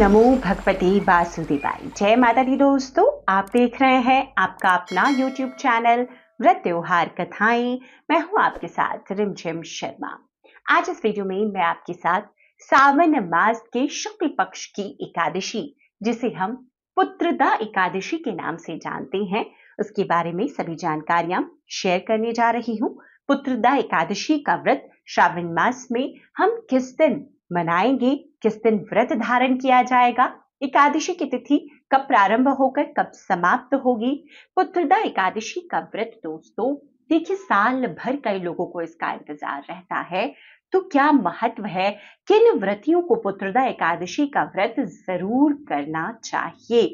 नमो भगवते वासुदेवाय। जय माता दी दोस्तों, आप देख रहे हैं आपका अपना YouTube चैनल व्रत त्योहार कथाएं। मैं हूं आपके साथ रिमझिम शर्मा। आज इस वीडियो में मैं आपके साथ सावन मास के शुक्ल पक्ष की एकादशी, जिसे हम पुत्रदा एकादशी के नाम से जानते हैं, उसके बारे में सभी जानकारियां शेयर करने जा रही हूं। पुत्रदा एकादशी का व्रत श्रावण मास में हम किस दिन मनाएंगे, किस दिन व्रत धारण किया जाएगा, एकादशी की तिथि कब प्रारंभ होकर कब समाप्त होगी। पुत्रदा एकादशी का व्रत दोस्तों देखिए, साल भर कई लोगों को इसका इंतजार रहता है। तो क्या महत्व है, किन व्रतियों को पुत्रदा एकादशी का व्रत जरूर करना चाहिए।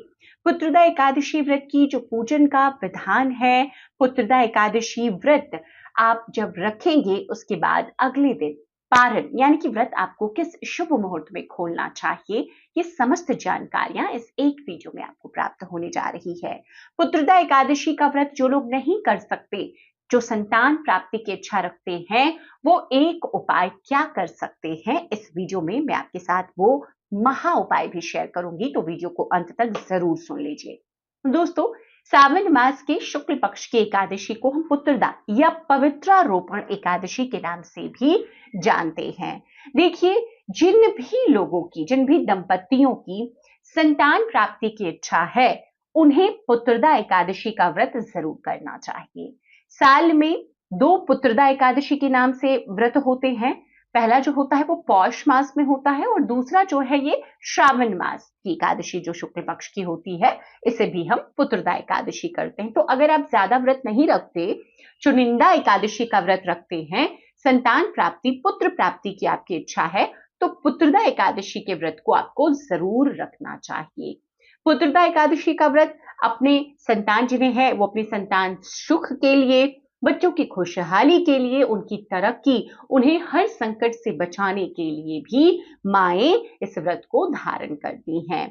पुत्रदा एकादशी व्रत की जो पूजन का विधान है, पुत्रदा एकादशी व्रत आप जब रखेंगे उसके बाद अगले दिन पारण यानी कि व्रत आपको किस शुभ मुहूर्त में खोलना चाहिए, ये समस्त जानकारियां इस एक वीडियो में आपको प्राप्त होने जा रही है। पुत्रदा एकादशी का व्रत जो लोग नहीं कर सकते, जो संतान प्राप्ति की इच्छा रखते हैं, वो एक उपाय क्या कर सकते हैं, इस वीडियो में मैं आपके साथ वो महा उपाय भी शेयर करूंगी, तो वीडियो को अंत तक जरूर सुन लीजिए। दोस्तों, सावन मास के शुक्ल पक्ष की एकादशी को हम पुत्रदा या पवित्रारोपण एकादशी के नाम से भी जानते हैं। देखिए, जिन भी दंपतियों की संतान प्राप्ति की इच्छा है, उन्हें पुत्रदा एकादशी का व्रत जरूर करना चाहिए। साल में 2 पुत्रदा एकादशी के नाम से व्रत होते हैं। पहला जो होता है वो पौष मास में होता है, और दूसरा जो है ये श्रावण मास की एकादशी जो शुक्ल पक्ष की होती है, इसे भी हम पुत्रदा एकादशी करते हैं। तो अगर आप ज्यादा व्रत नहीं रखते, चुनिंदा एकादशी का व्रत रखते हैं, संतान प्राप्ति पुत्र प्राप्ति की आपकी इच्छा है, तो पुत्रदा एकादशी के व्रत को आपको जरूर रखना चाहिए। पुत्रदा एकादशी का व्रत अपने संतान जिन्हें है, वो अपनी संतान सुख के लिए, बच्चों की खुशहाली के लिए, उनकी तरक्की, उन्हें हर संकट से बचाने के लिए भी माएं इस व्रत को धारण करती हैं।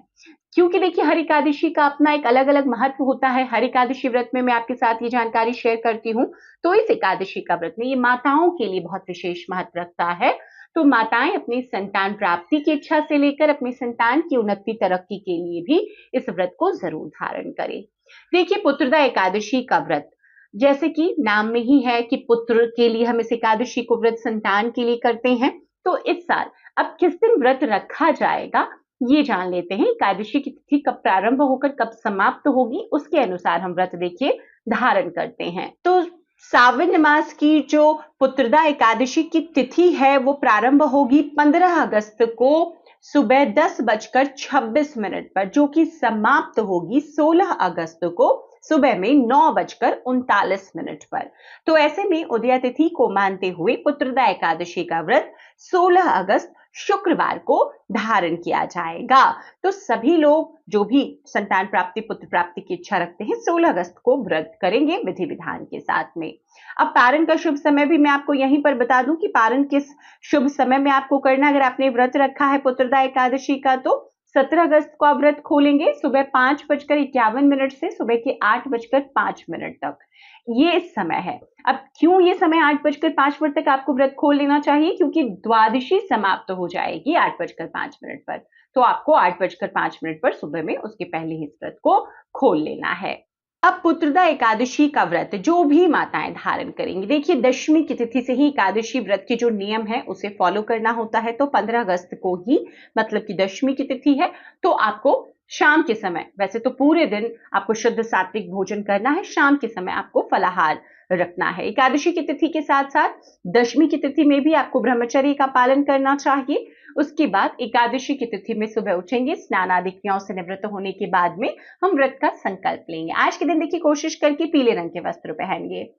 क्योंकि देखिए, हर एकादशी का अपना एक अलग अलग महत्व होता है। हर एकादशी व्रत में मैं आपके साथ ये जानकारी शेयर करती हूँ। तो इस एकादशी का व्रत में ये माताओं के लिए बहुत विशेष महत्व रखता है। तो माताएं अपनी संतान प्राप्ति की इच्छा से लेकर अपनी संतान की उन्नति तरक्की के लिए भी इस व्रत को जरूर धारण करें। देखिए, पुत्रदा एकादशी का व्रत जैसे कि नाम में ही है कि पुत्र के लिए हम इस एकादशी को व्रत संतान के लिए करते हैं। तो इस साल अब किस दिन व्रत रखा जाएगा, ये जान लेते हैं। एकादशी की तिथि कब प्रारंभ होकर कब समाप्त होगी, उसके अनुसार हम व्रत देखिए धारण करते हैं। तो सावन मास की जो पुत्रदा एकादशी की तिथि है, वो प्रारंभ होगी 15 अगस्त को सुबह 10:26 पर, जो कि समाप्त होगी 16 अगस्त को सुबह में 9:39 पर। तो ऐसे में उदया तिथि को मानते हुए पुत्रदा एकादशी का व्रत 16 अगस्त शुक्रवार को धारण किया जाएगा। तो सभी लोग जो भी संतान प्राप्ति पुत्र प्राप्ति की इच्छा रखते हैं, 16 अगस्त को व्रत करेंगे विधि विधान के साथ में। अब पारण का शुभ समय भी मैं आपको यहीं पर बता दूं कि पारण किस शुभ समय में आपको करना। अगर आपने व्रत रखा है पुत्रदा एकादशी का, तो 17 अगस्त को आप व्रत खोलेंगे सुबह 5:51 से सुबह के 8:05 तक, ये समय है। अब क्यों ये समय 8:05 तक आपको व्रत खोल लेना चाहिए, क्योंकि द्वादशी समाप्त हो जाएगी 8:05 पर। तो आपको 8:05 पर सुबह में उसके पहले ही इस व्रत को खोल लेना है। अब पुत्रदा एकादशी का व्रत जो भी माताएं धारण करेंगी, देखिए दशमी की तिथि से ही एकादशी व्रत के जो नियम है उसे फॉलो करना होता है। तो 15 अगस्त को ही, मतलब कि दशमी की तिथि है, तो आपको शाम के समय, वैसे तो पूरे दिन आपको शुद्ध सात्विक भोजन करना है, शाम के समय आपको फलाहार रखना है। एकादशी की तिथि के साथ साथ दशमी की तिथि में भी आपको ब्रह्मचर्य का पालन करना चाहिए। उसके बाद एकादशी की तिथि में सुबह उठेंगे, स्नान आदि क्रियाओं से निवृत्त होने के बाद में हम व्रत का संकल्प लेंगे। आज के दिन देखिए, कोशिश करके पीले रंग के वस्त्र पहनिए।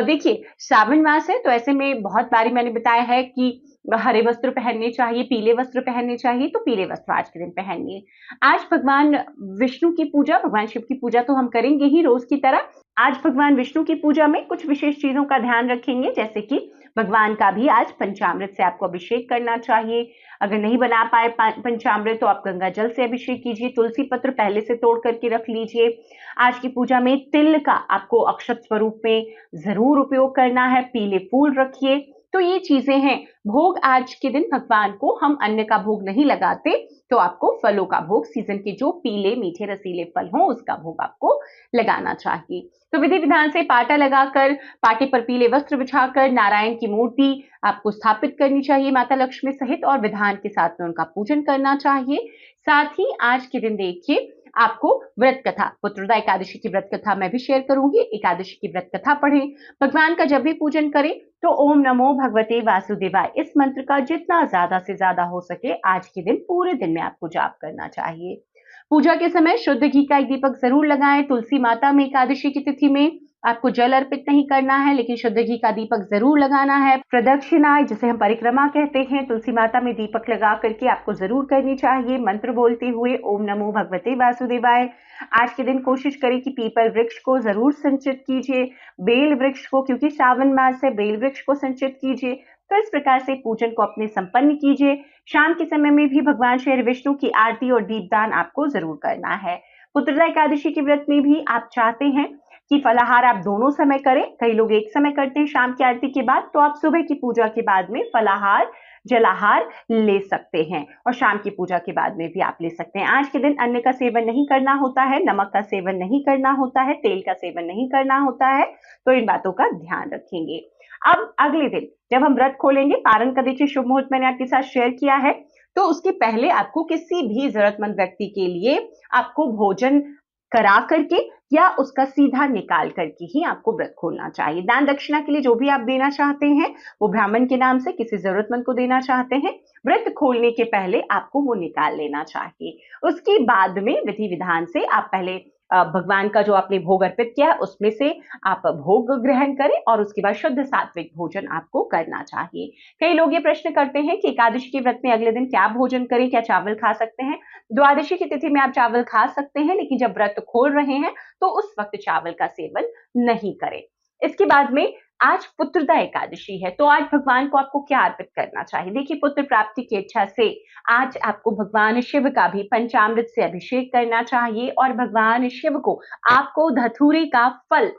देखिए, श्रावण मास है, तो ऐसे में बहुत बारी मैंने बताया है कि हरे वस्त्र पहनने चाहिए, पीले वस्त्र पहनने चाहिए, तो पीले वस्त्र आज के दिन पहनिए। आज भगवान विष्णु की पूजा, भगवान शिव की पूजा तो हम करेंगे ही रोज की तरह। आज भगवान विष्णु की पूजा में कुछ विशेष चीजों का ध्यान रखेंगे, जैसे कि भगवान का भी आज पंचामृत से आपको अभिषेक करना चाहिए। अगर नहीं बना पाए पंचामृत, तो आप गंगा जल से अभिषेक कीजिए। तुलसी पत्र पहले से तोड़ करके रख लीजिए। आज की पूजा में तिल का आपको अक्षत स्वरूप में जरूर उपयोग करना है। पीले फूल रखिए। तो ये चीजें हैं। भोग आज के दिन भगवान को हम अन्न का भोग नहीं लगाते, तो आपको फलों का भोग, सीजन के जो पीले मीठे रसीले फल हों उसका भोग आपको लगाना चाहिए। तो विधि विधान से पाटा लगाकर, पाटे पर पीले वस्त्र बिछाकर नारायण की मूर्ति आपको स्थापित करनी चाहिए माता लक्ष्मी सहित, और विधान के साथ में उनका पूजन करना चाहिए। साथ ही आज के दिन देखिए आपको व्रत कथा, पुत्रदा एकादशी की व्रत कथा मैं भी शेयर करूंगी। एकादशी की व्रत कथा पढ़ें। भगवान का जब भी पूजन करें तो ओम नमो भगवते वासुदेवाय इस मंत्र का जितना ज्यादा से ज्यादा हो सके आज के दिन पूरे दिन में आपको जाप करना चाहिए। पूजा के समय शुद्ध घी का एक दीपक जरूर लगाएं। तुलसी माता में एकादशी की तिथि में आपको जल अर्पित नहीं करना है, लेकिन शुद्ध घी का दीपक जरूर लगाना है। प्रदक्षिणाएं, जिसे हम परिक्रमा कहते हैं, तुलसी माता में दीपक लगा करके आपको जरूर करनी चाहिए, मंत्र बोलते हुए ओम नमो भगवते वासुदेवाय। आज के दिन कोशिश करें कि पीपल वृक्ष को जरूर संचित कीजिए, बेल वृक्ष को, क्योंकि श्रावण मास है, बेल वृक्ष को संचित कीजिए। तो इस प्रकार से पूजन को अपने संपन्न कीजिए। शाम के समय में भी भगवान श्री विष्णु की आरती और दीपदान आपको जरूर करना है। पुत्रदा एकादशी के व्रत में भी आप चाहते हैं कि फलाहार आप दोनों समय करें। कई लोग एक समय करते हैं शाम की आरती के बाद, तो आप सुबह की पूजा के बाद में फलाहार जलाहार ले सकते हैं, और शाम की पूजा के बाद में भी आप ले सकते हैं। आज के दिन अन्न का सेवन नहीं करना होता है, नमक का सेवन नहीं करना होता है, तेल का सेवन नहीं करना होता है, तो इन बातों का ध्यान रखेंगे। अब अगले दिन जब हम व्रत खोलेंगे, पारण का देखिए शुभ मुहूर्त मैंने आपके साथ शेयर किया है, तो उसके पहले आपको किसी भी जरूरतमंद व्यक्ति के लिए आपको भोजन करा करके या उसका सीधा निकाल करके ही आपको व्रत खोलना चाहिए। दान दक्षिणा के लिए जो भी आप देना चाहते हैं वो ब्राह्मण के नाम से किसी जरूरतमंद को देना चाहते हैं, व्रत खोलने के पहले आपको वो निकाल लेना चाहिए। उसके बाद में विधि विधान से आप पहले भगवान का जो आपने भोग अर्पित किया है उसमें से आप भोग ग्रहण करें, और उसके बाद शुद्ध सात्विक भोजन आपको करना चाहिए। कई लोग ये प्रश्न करते हैं कि एकादशी के व्रत में अगले दिन क्या भोजन करें, क्या चावल खा सकते हैं? द्वादशी की तिथि में आप चावल खा सकते हैं, लेकिन जब व्रत खोल रहे हैं तो उस वक्त चावल का सेवन नहीं करें। इसके बाद में आज पुत्रदा एकादशी है, तो आज भगवान को आपको क्या अर्पित करना चाहिए? देखिए, पुत्र प्राप्ति की इच्छा से आज आपको भगवान शिव का भी पंचामृत से अभिषेक करना चाहिए, और भगवान शिव को आपको धतूरे का फल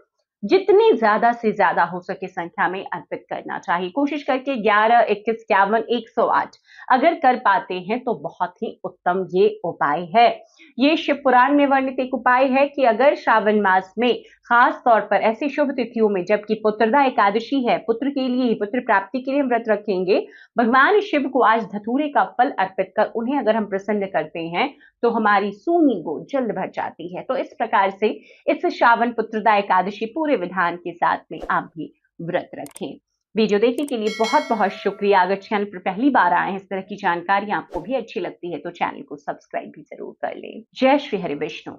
जितनी ज्यादा से ज्यादा हो सके संख्या में अर्पित करना चाहिए। कोशिश करके 11, 21, 51, 108 अगर कर पाते हैं तो बहुत ही उत्तम ये उपाय है। ये शिव पुराण में वर्णित एक उपाय है कि अगर श्रावण मास में खास तौर पर ऐसी शुभ तिथियों में, जबकि पुत्रदा एकादशी है, पुत्र के लिए, पुत्र प्राप्ति के लिए हम व्रत रखेंगे, भगवान शिव को आज धतूरे का फल अर्पित कर उन्हें अगर हम प्रसन्न करते हैं तो हमारी सूनी गोद जल्द भर जाती है। तो इस प्रकार से इस श्रावण पुत्रदा एकादशी पूरे विधान के साथ में आप भी व्रत रखें। वीडियो देखने के लिए बहुत बहुत शुक्रिया। अगर चैनल पर पहली बार आए हैं, इस तरह की जानकारी आपको भी अच्छी लगती है तो चैनल को सब्सक्राइब भी जरूर कर लें। जय श्री हरि विष्णु।